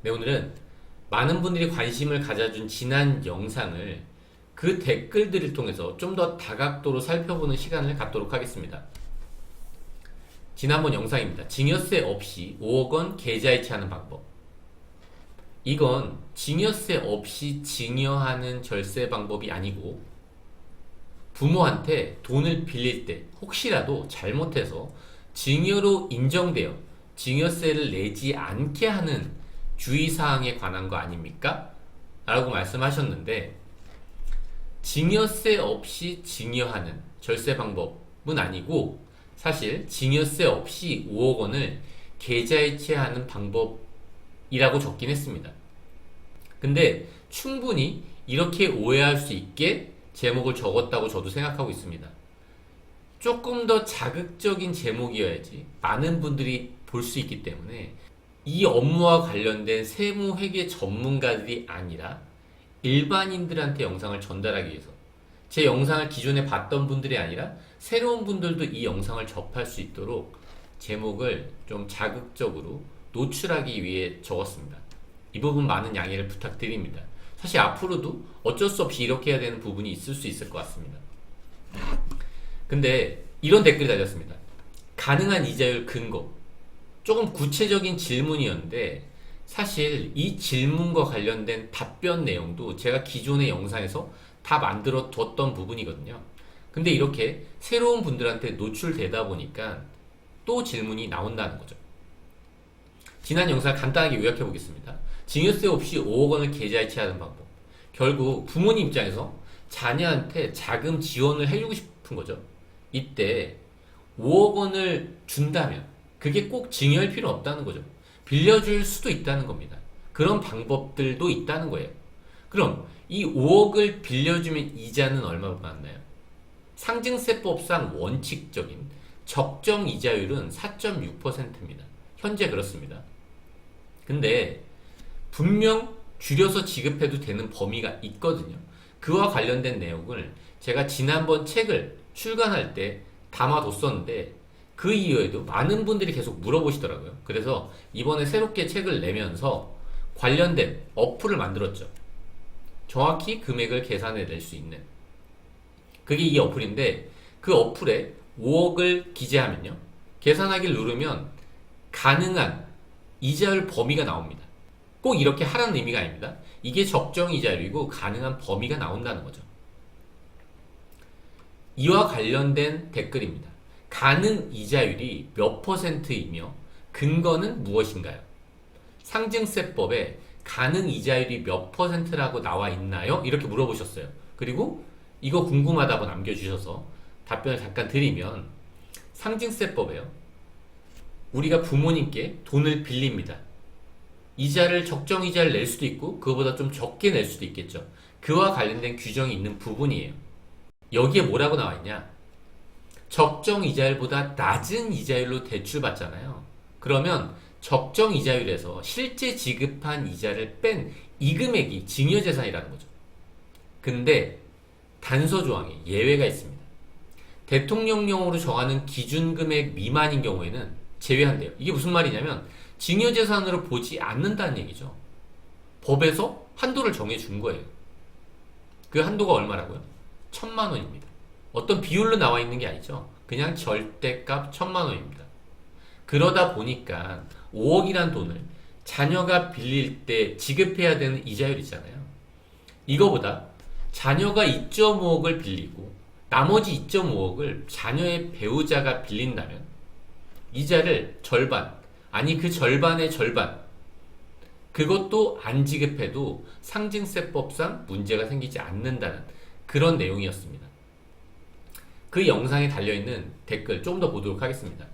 네, 오늘은 많은 분들이 관심을 가져준 지난 영상을 그 댓글들을 통해서 좀 더 다각도로 살펴보는 시간을 갖도록 하겠습니다. 지난번 영상입니다. 증여세 없이 5억 원 계좌이체하는 방법. 이건 증여세 없이 증여하는 절세 방법이 아니고 부모한테 돈을 빌릴 때 혹시라도 잘못해서 증여로 인정되어 증여세를 내지 않게 하는 주의사항에 관한 거 아닙니까? 라고 말씀하셨는데, 증여세 없이 증여하는 절세 방법은 아니고 사실 증여세 없이 5억 원을 계좌이체하는 방법이라고 적긴 했습니다. 근데 충분히 이렇게 오해할 수 있게 제목을 적었다고 저도 생각하고 있습니다. 조금 더 자극적인 제목이어야지 많은 분들이 볼 수 있기 때문에 이 업무와 관련된 세무회계 전문가들이 아니라 일반인들한테 영상을 전달하기 위해서, 제 영상을 기존에 봤던 분들이 아니라 새로운 분들도 이 영상을 접할 수 있도록 제목을 좀 자극적으로 노출하기 위해 적었습니다. 이 부분 많은 양해를 부탁드립니다. 사실 앞으로도 어쩔 수 없이 이렇게 해야 되는 부분이 있을 수 있을 것 같습니다. 근데 이런 댓글이 달렸습니다. 가능한 이자율 근거. 조금 구체적인 질문이었는데 사실 이 질문과 관련된 답변 내용도 제가 기존의 영상에서 다 만들어 뒀던 부분이거든요. 근데 이렇게 새로운 분들한테 노출되다 보니까 또 질문이 나온다는 거죠. 지난 영상 간단하게 요약해 보겠습니다. 증여세 없이 5억 원을 계좌이체하는 방법. 결국 부모님 입장에서 자녀한테 자금 지원을 해주고 싶은 거죠. 이때 5억 원을 준다면 그게 꼭 증여할 필요 없다는 거죠. 빌려줄 수도 있다는 겁니다. 그런 방법들도 있다는 거예요. 그럼 이 5억을 빌려주면 이자는 얼마 받나요? 상증세법상 원칙적인 적정 이자율은 4.6%입니다. 현재 그렇습니다. 근데 분명 줄여서 지급해도 되는 범위가 있거든요. 그와 관련된 내용을 제가 지난번 책을 출간할 때 담아뒀었는데 그 이후에도 많은 분들이 계속 물어보시더라고요. 그래서 이번에 새롭게 책을 내면서 관련된 어플을 만들었죠. 정확히 금액을 계산해낼 수 있는. 그게 이 어플인데 그 어플에 5억을 기재하면요. 계산하기를 누르면 가능한 이자율 범위가 나옵니다. 꼭 이렇게 하라는 의미가 아닙니다. 이게 적정 이자율이고 가능한 범위가 나온다는 거죠. 이와 관련된 댓글입니다. 가능 이자율이 몇 %이며 근거는 무엇인가요? 상증세법에 가능 이자율이 몇 %라고 나와 있나요? 이렇게 물어보셨어요. 그리고 이거 궁금하다고 남겨주셔서 답변을 잠깐 드리면, 상증세법에요, 우리가 부모님께 돈을 빌립니다. 이자를 적정 이자를 낼 수도 있고 그거보다 좀 적게 낼 수도 있겠죠. 그와 관련된 규정이 있는 부분이에요. 여기에 뭐라고 나와 있냐? 적정 이자율보다 낮은 이자율로 대출받잖아요. 그러면 적정 이자율에서 실제 지급한 이자를 뺀 이 금액이 증여재산이라는 거죠. 근데 단서 조항에 예외가 있습니다. 대통령령으로 정하는 기준금액 미만인 경우에는 제외한대요. 이게 무슨 말이냐면 증여재산으로 보지 않는다는 얘기죠. 법에서 한도를 정해준 거예요. 그 한도가 얼마라고요? 1,000만 원입니다. 어떤 비율로 나와 있는 게 아니죠. 그냥 절대값 1,000만 원입니다. 그러다 보니까 5억이란 돈을 자녀가 빌릴 때 지급해야 되는 이자율 있잖아요. 이거보다 자녀가 2.5억을 빌리고 나머지 2.5억을 자녀의 배우자가 빌린다면 이자를 절반, 아니 그 절반의 절반, 그것도 안 지급해도 상증세법상 문제가 생기지 않는다는 그런 내용이었습니다. 그 영상에 달려있는 댓글 좀 더 보도록 하겠습니다.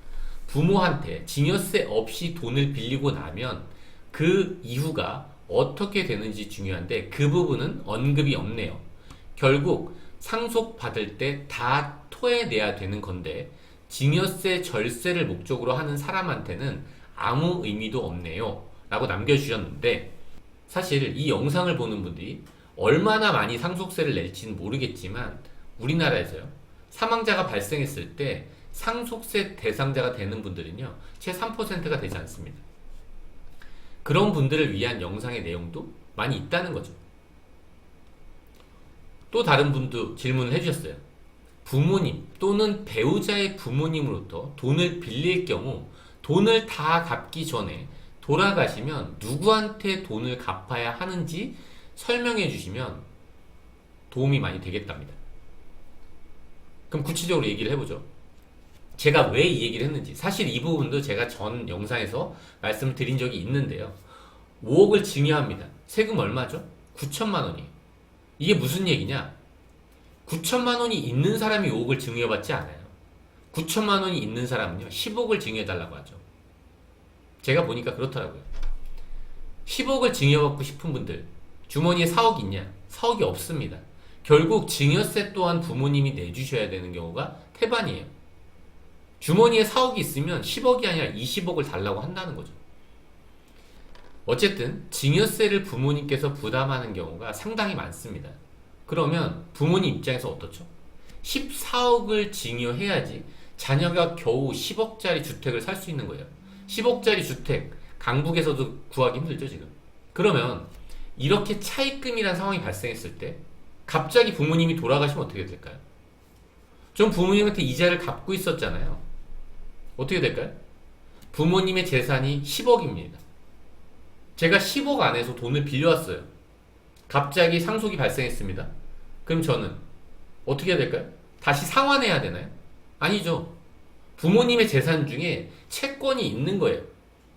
부모한테 증여세 없이 돈을 빌리고 나면 그 이후가 어떻게 되는지 중요한데 그 부분은 언급이 없네요. 결국 상속받을 때 다 토해내야 되는 건데 증여세 절세를 목적으로 하는 사람한테는 아무 의미도 없네요 라고 남겨주셨는데, 사실 이 영상을 보는 분들이 얼마나 많이 상속세를 낼지는 모르겠지만 우리나라에서요, 사망자가 발생했을 때 상속세 대상자가 되는 분들은요, 채 3%가 되지 않습니다. 그런 분들을 위한 영상의 내용도 많이 있다는 거죠. 또 다른 분도 질문을 해주셨어요. 부모님 또는 배우자의 부모님으로부터 돈을 빌릴 경우 돈을 다 갚기 전에 돌아가시면 누구한테 돈을 갚아야 하는지 설명해 주시면 도움이 많이 되겠답니다. 그럼 구체적으로 얘기를 해보죠. 제가 왜 이 얘기를 했는지, 사실 이 부분도 제가 전 영상에서 말씀드린 적이 있는데요. 5억을 증여합니다. 세금 얼마죠? 9천만 원이에요. 이게 무슨 얘기냐? 9천만 원이 있는 사람이 5억을 증여받지 않아요. 9천만 원이 있는 사람은요, 10억을 증여해달라고 하죠. 제가 보니까 그렇더라고요. 10억을 증여받고 싶은 분들, 주머니에 4억 있냐? 4억이 없습니다. 결국 증여세 또한 부모님이 내주셔야 되는 경우가 태반이에요. 주머니에 4억이 있으면 10억이 아니라 20억을 달라고 한다는 거죠. 어쨌든 증여세를 부모님께서 부담하는 경우가 상당히 많습니다. 그러면 부모님 입장에서 어떻죠? 14억을 증여해야지 자녀가 겨우 10억짜리 주택을 살 수 있는 거예요. 10억짜리 주택, 강북에서도 구하기 힘들죠, 지금. 그러면 이렇게 차입금이라는 상황이 발생했을 때 갑자기 부모님이 돌아가시면 어떻게 될까요? 전 부모님한테 이자를 갚고 있었잖아요. 어떻게 될까요? 부모님의 재산이 10억입니다. 제가 10억 안에서 돈을 빌려왔어요. 갑자기 상속이 발생했습니다. 그럼 저는 어떻게 해야 될까요? 다시 상환해야 되나요? 아니죠. 부모님의 재산 중에 채권이 있는 거예요.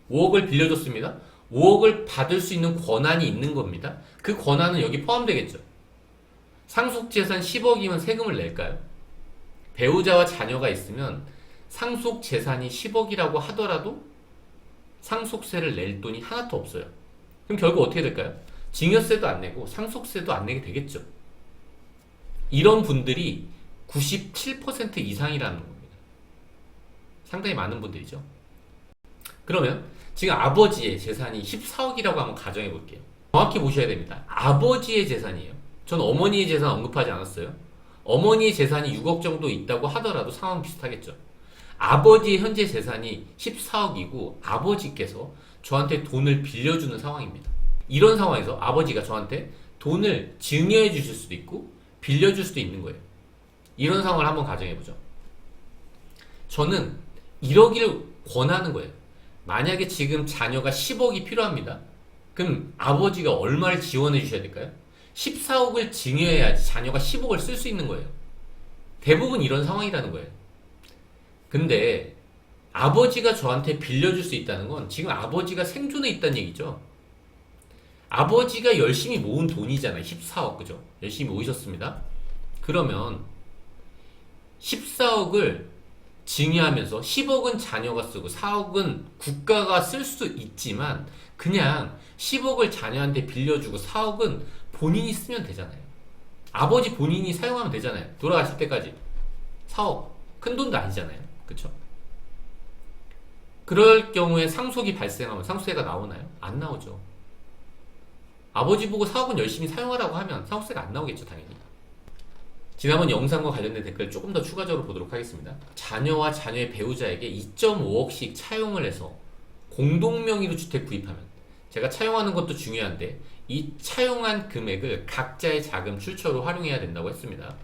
5억을 빌려줬습니다. 5억을 받을 수 있는 권한이 있는 겁니다. 그 권한은 여기 포함되겠죠. 상속재산 10억이면 세금을 낼까요? 배우자와 자녀가 있으면 상속재산이 10억이라고 하더라도 상속세를 낼 돈이 하나도 없어요. 그럼 결국 어떻게 될까요? 증여세도 안 내고 상속세도 안 내게 되겠죠. 이런 분들이 97% 이상이라는 겁니다. 상당히 많은 분들이죠. 그러면 지금 아버지의 재산이 14억이라고 한번 가정해 볼게요. 정확히 보셔야 됩니다. 아버지의 재산이에요. 전 어머니의 재산 언급하지 않았어요. 어머니의 재산이 6억 정도 있다고 하더라도 상황 비슷하겠죠. 아버지의 현재 재산이 14억이고 아버지께서 저한테 돈을 빌려주는 상황입니다. 이런 상황에서 아버지가 저한테 돈을 증여해 주실 수도 있고 빌려줄 수도 있는 거예요. 이런 상황을 한번 가정해보죠. 저는 1억을 권하는 거예요. 만약에 지금 자녀가 10억이 필요합니다. 그럼 아버지가 얼마를 지원해 주셔야 될까요? 14억을 증여해야지 자녀가 10억을 쓸 수 있는 거예요. 대부분 이런 상황이라는 거예요. 근데 아버지가 저한테 빌려줄 수 있다는 건 지금 아버지가 생존해 있다는 얘기죠. 아버지가 열심히 모은 돈이잖아요. 14억, 그죠? 열심히 모으셨습니다. 그러면 14억을 증여하면서 10억은 자녀가 쓰고 4억은 국가가 쓸 수 있지만 그냥 10억을 자녀한테 빌려주고 4억은 본인이 쓰면 되잖아요. 아버지 본인이 사용하면 되잖아요. 돌아가실 때까지. 4억. 큰 돈도 아니잖아요. 그쵸? 그럴 경우에 상속이 발생하면 상속세가 나오나요? 안 나오죠. 아버지 보고 4억은 열심히 사용하라고 하면 상속세가 안 나오겠죠, 당연히. 지난번 영상과 관련된 댓글 조금 더 추가적으로 보도록 하겠습니다. 자녀와 자녀의 배우자에게 2.5억씩 차용을 해서 공동명의로 주택 구입하면, 제가 차용하는 것도 중요한데 이 차용한 금액을 각자의 자금 출처로 활용해야 된다고 했습니다.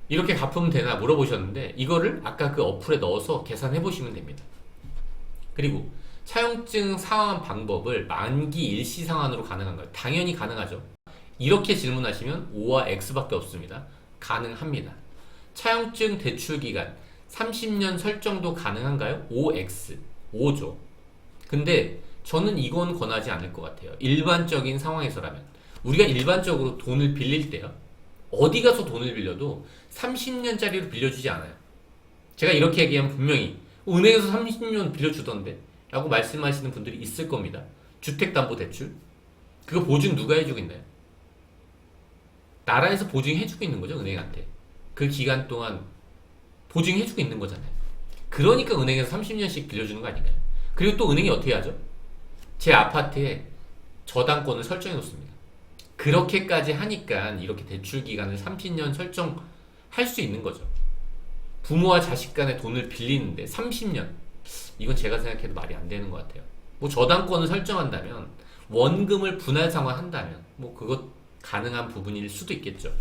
이렇게 갚으면 되나 물어보셨는데 이거를 아까 그 어플에 넣어서 계산해 보시면 됩니다. 그리고 차용증 상환 방법을 만기 일시 상환으로 가능한가요? 당연히 가능하죠. 이렇게 질문하시면 O와 X밖에 없습니다. 가능합니다. 차용증 대출 기간 30년 설정도 가능한가요? OX, O죠. 근데 저는 이건 권하지 않을 것 같아요. 일반적인 상황에서라면. 우리가 일반적으로 돈을 빌릴 때요, 어디 가서 돈을 빌려도 30년짜리로 빌려주지 않아요. 제가 이렇게 얘기하면 분명히 은행에서 30년 빌려주던데 라고 말씀하시는 분들이 있을 겁니다. 주택담보대출, 그거 보증 누가 해주고 있나요? 나라에서 보증해주고 있는 거죠, 은행한테. 그 기간 동안 보증해주고 있는 거잖아요. 그러니까 은행에서 30년씩 빌려주는 거 아닌가요? 그리고 또 은행이 어떻게 하죠? 제 아파트에 저당권을 설정해 놓습니다. 그렇게까지 하니까 이렇게 대출 기간을 30년 설정할 수 있는 거죠. 부모와 자식 간에 돈을 빌리는데 30년, 이건 제가 생각해도 말이 안 되는 것 같아요. 뭐 저당권을 설정한다면 원금을 분할 상환한다면 뭐 그것 가능한 부분일 수도 있겠죠.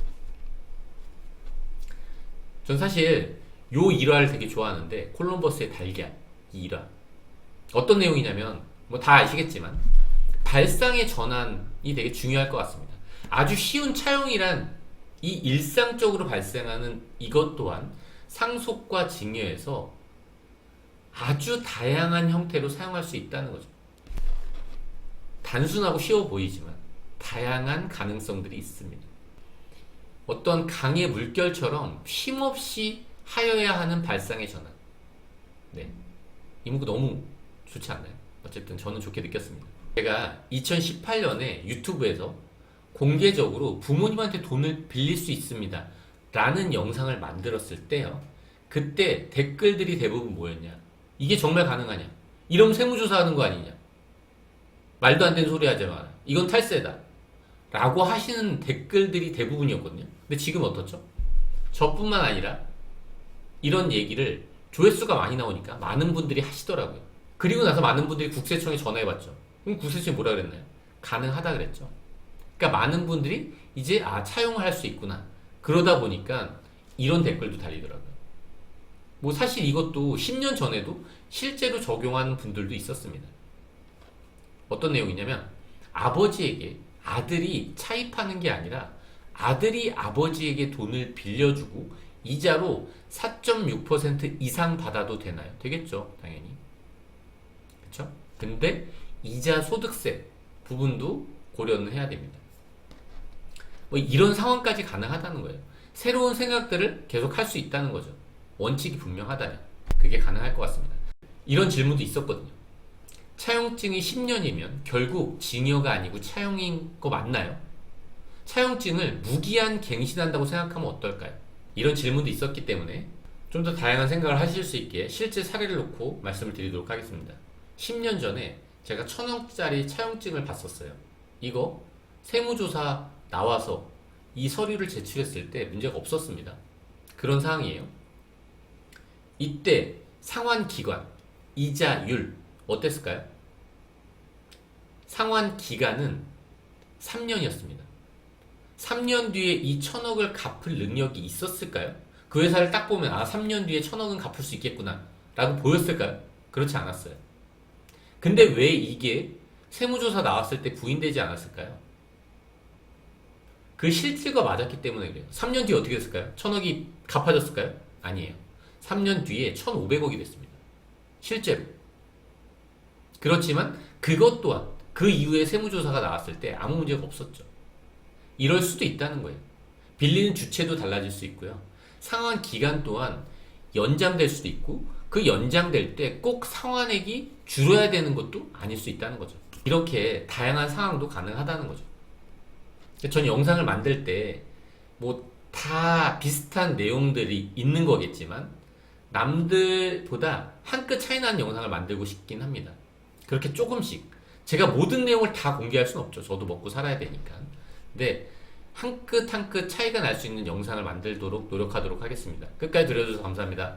전 사실 요 일화를 되게 좋아하는데 콜럼버스의 달걀 이 일화 어떤 내용이냐면 뭐 다 아시겠지만 발상의 전환이 되게 중요할 것 같습니다. 아주 쉬운 차용이란 이 일상적으로 발생하는 이것 또한 상속과 증여에서 아주 다양한 형태로 사용할 수 있다는 거죠. 단순하고 쉬워 보이지만 다양한 가능성들이 있습니다. 어떤 강의 물결처럼 쉼없이 하여야 하는 발상의 전환. 네. 이 문구 너무 좋지 않나요? 어쨌든 저는 좋게 느꼈습니다. 제가 2018년에 유튜브에서 공개적으로 부모님한테 돈을 빌릴 수 있습니다 라는 영상을 만들었을 때요, 그때 댓글들이 대부분 뭐였냐? 이게 정말 가능하냐? 이러면 세무조사 하는 거 아니냐? 말도 안 되는 소리 하지 마라. 이건 탈세다 라고 하시는 댓글들이 대부분이었거든요. 근데 지금 어떻죠? 저뿐만 아니라 이런 얘기를 조회수가 많이 나오니까 많은 분들이 하시더라고요. 그리고 나서 많은 분들이 국세청에 전화해봤죠. 그럼 국세청이 뭐라 그랬나요? 가능하다 그랬죠. 그러니까 많은 분들이 이제 차용을 할 수 있구나. 그러다 보니까 이런 댓글도 달리더라고요. 뭐 사실 이것도 10년 전에도 실제로 적용한 분들도 있었습니다. 어떤 내용이냐면 아버지에게 아들이 차입하는 게 아니라 아들이 아버지에게 돈을 빌려주고 이자로 4.6% 이상 받아도 되나요? 되겠죠, 당연히. 그쵸? 근데 이자 소득세 부분도 고려는 해야 됩니다. 뭐 이런 상황까지 가능하다는 거예요. 새로운 생각들을 계속 할 수 있다는 거죠. 원칙이 분명하다면 그게 가능할 것 같습니다. 이런 질문도 있었거든요. 차용증이 10년이면 결국 징여가 아니고 차용인 거 맞나요? 차용증을 무기한 갱신한다고 생각하면 어떨까요? 이런 질문도 있었기 때문에 좀 더 다양한 생각을 하실 수 있게 실제 사례를 놓고 말씀을 드리도록 하겠습니다. 10년 전에 제가 1,000원짜리 차용증을 봤었어요. 이거 세무조사 나와서 이 서류를 제출했을 때 문제가 없었습니다. 그런 상황이에요. 이때 상환기간, 이자율 어땠을까요? 상환기간은 3년이었습니다. 3년 뒤에 이 1,000억을 갚을 능력이 있었을까요? 그 회사를 딱 보면 3년 뒤에 1,000억은 갚을 수 있겠구나 라고 보였을까요? 그렇지 않았어요. 근데 왜 이게 세무조사 나왔을 때 부인되지 않았을까요? 그 실질과 맞았기 때문에 그래요. 3년 뒤에 어떻게 됐을까요? 1,000억이 갚아졌을까요? 아니에요. 3년 뒤에 1,500억이 됐습니다. 실제로. 그렇지만 그것 또한 그 이후에 세무조사가 나왔을 때 아무 문제가 없었죠. 이럴 수도 있다는 거예요. 빌리는 주체도 달라질 수 있고요. 상환 기간 또한 연장될 수도 있고 그 연장될 때 꼭 상환액이 줄어야 되는 것도 아닐 수 있다는 거죠. 이렇게 다양한 상황도 가능하다는 거죠. 전 영상을 만들 때 뭐 다 비슷한 내용들이 있는 거겠지만 남들보다 한 끗 차이 나는 영상을 만들고 싶긴 합니다. 그렇게 조금씩 제가 모든 내용을 다 공개할 수는 없죠. 저도 먹고 살아야 되니까. 근데 한 끗 한 끗 차이가 날 수 있는 영상을 만들도록 노력하도록 하겠습니다. 끝까지 들어주셔서 감사합니다.